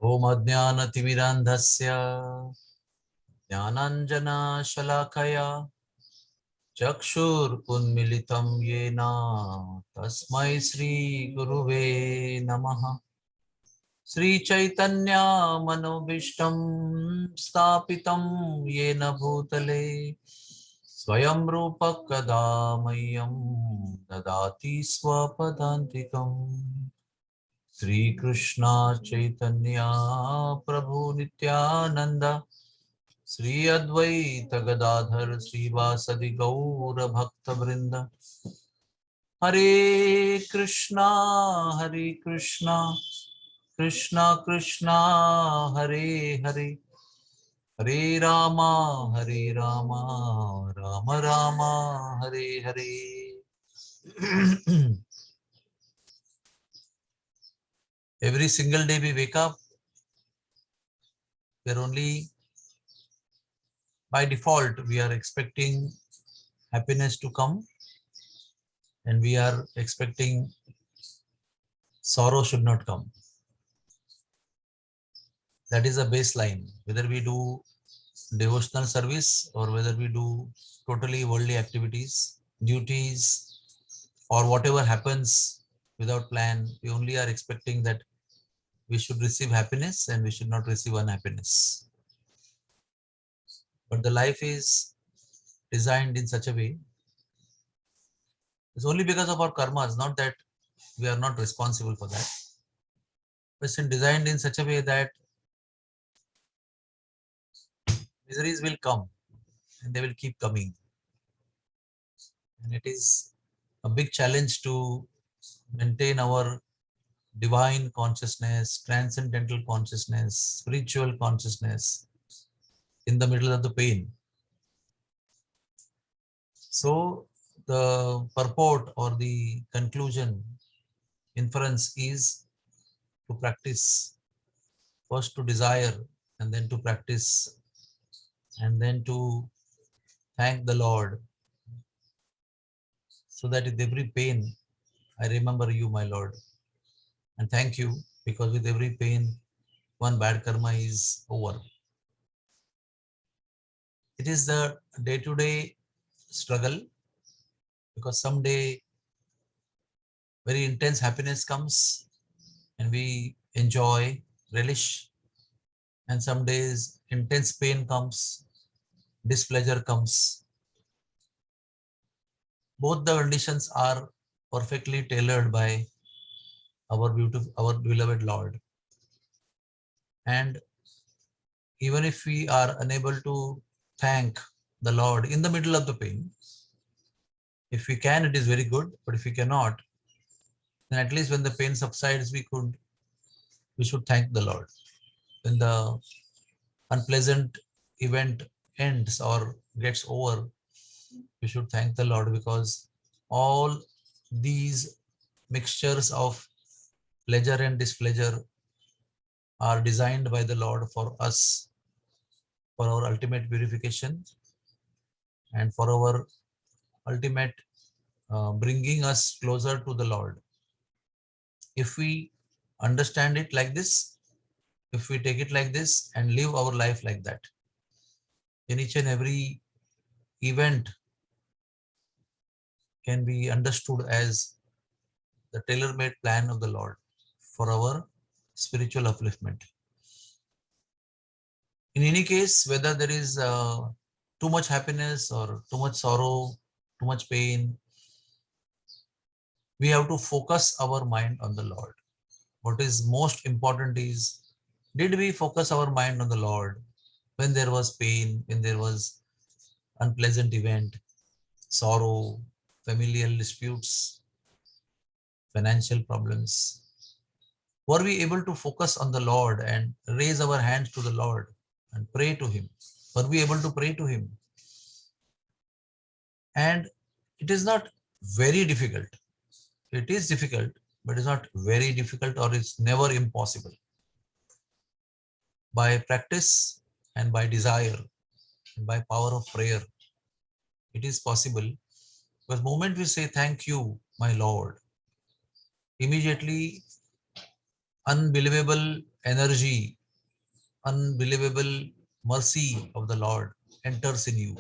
Om Ajnanatimirandhasya Jnananjana Chakshur Unmilitam Yena Tasmai Sri Guruve Namaha. Sri Chaitanya Manobishtam Stapitam Yena Bhutale Swayam Rupa Kadamayam Dadati Swapadantikam. Sri Krishna Chaitanya Prabhu Nityananda Sri Advaita Gadadhar Srivasadi Gaura Bhakta Vrinda. Hare Krishna Krishna Krishna Hare Hare, Hare Rama Rama Rama Hare Hare. Every single day we wake up, we are only by default we are expecting happiness to come, and we are expecting sorrow should not come. That is a baseline. Whether we do devotional service or whether we do totally worldly activities, duties, or whatever happens without plan, we only are expecting that we should receive happiness and we should not receive unhappiness. But the life is designed in such a way, it's only because of our karmas, not that we are not responsible for that. It's designed in such a way that miseries will come and they will keep coming. And it is a big challenge to maintain our divine consciousness, transcendental consciousness, spiritual consciousness in the middle of the pain. So the purport or the conclusion, inference is to practice, first to desire and then to practice and then to thank the Lord, so that with every pain I remember you, my Lord, and thank you, because with every pain one bad karma is over. It is the day-to-day struggle, because someday very intense happiness comes and we enjoy, relish, and some days intense pain comes, displeasure comes. Both the conditions are perfectly tailored by our beloved Lord. And even if we are unable to thank the Lord in the middle of the pain, if we can, it is very good. But if we cannot, then at least when the pain subsides, we should thank the Lord. When the unpleasant event ends or gets over, we should thank the Lord, because all these mixtures of pleasure and displeasure are designed by the Lord for us, for our ultimate purification and for our ultimate bringing us closer to the Lord. If we understand it like this, if we take it like this and live our life like that, then each and every event can be understood as the tailor-made plan of the Lord for our spiritual upliftment. In any case, whether there is too much happiness or too much sorrow, too much pain, we have to focus our mind on the Lord. What is most important is, did we focus our mind on the Lord when there was pain, when there was unpleasant event, sorrow, familial disputes, financial problems? Were we able to focus on the Lord and raise our hands to the Lord and pray to Him? Were we able to pray to Him? And it is not very difficult. It is difficult, but it's not very difficult, or it's never impossible. By practice and by desire and by power of prayer, it is possible. Because the moment we say, thank you, my Lord, immediately unbelievable energy, unbelievable mercy of the Lord enters in you.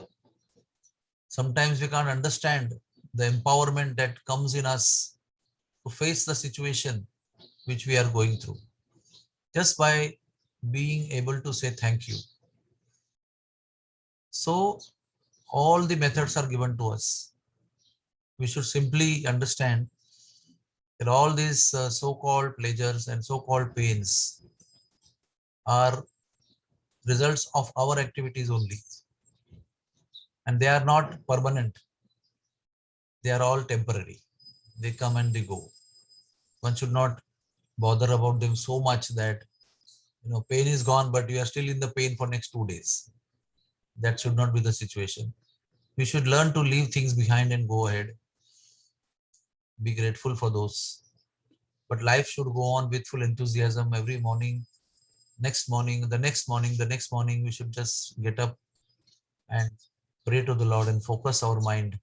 Sometimes we can't understand the empowerment that comes in us to face the situation which we are going through just by being able to say thank you. So, all the methods are given to us. We should simply understand that all these so-called pleasures and so-called pains are results of our activities only, and they are not permanent. They are all temporary. They come and they go. One should not bother about them so much that pain is gone, but you are still in the pain for next 2 days. That should not be the situation. We should learn to leave things behind and go ahead. Be grateful for those. But life should go on with full enthusiasm every morning. Next morning, the next morning, the next morning, we should just get up and pray to the Lord and focus our mind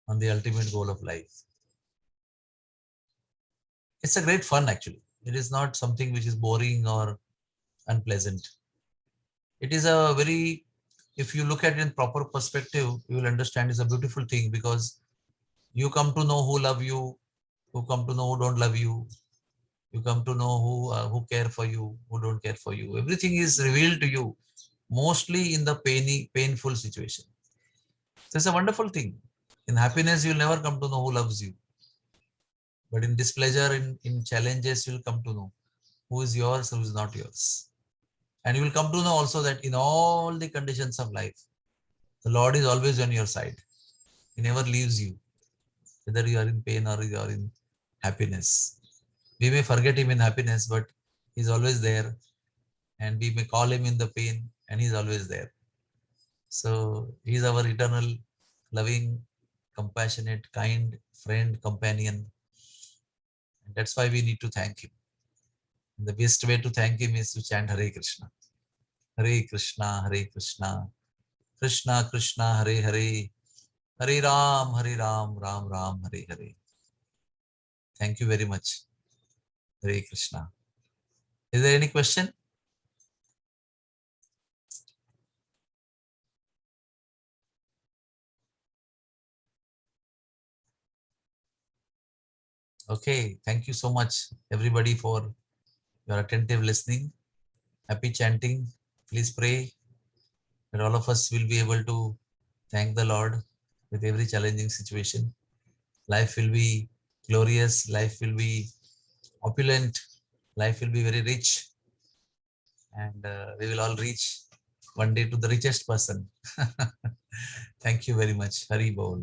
on the ultimate goal of life. It's a great fun, actually. It is not something which is boring or unpleasant. It is a very, if you look at it in proper perspective, you will understand it's a beautiful thing, because you come to know who love you, who come to know who don't love you, you come to know who care for you, who don't care for you. Everything is revealed to you, mostly in the painful situation. So it's a wonderful thing. In happiness, you'll never come to know who loves you. But in displeasure, in challenges, you'll come to know who is yours, who is not yours. And you will come to know also that in all the conditions of life, the Lord is always on your side. He never leaves you, whether you are in pain or you are in happiness. We may forget him in happiness, but he's always there. And we may call him in the pain, and he's always there. So he's our eternal, loving, compassionate, kind friend, companion. And that's why we need to thank him. And the best way to thank him is to chant Hare Krishna. Hare Krishna, Hare Krishna, Krishna Krishna, Hare Hare, Hare Ram, Hare Ram, Ram Ram, Hare Hare. Thank you very much. Hare Krishna. Is there any question? Okay. Thank you so much, everybody, for your attentive listening. Happy chanting. Please pray that all of us will be able to thank the Lord with every challenging situation. Life will be glorious. Life will be opulent. Life will be very rich. And we will all reach one day to the richest person. Thank you very much. Hari Bol.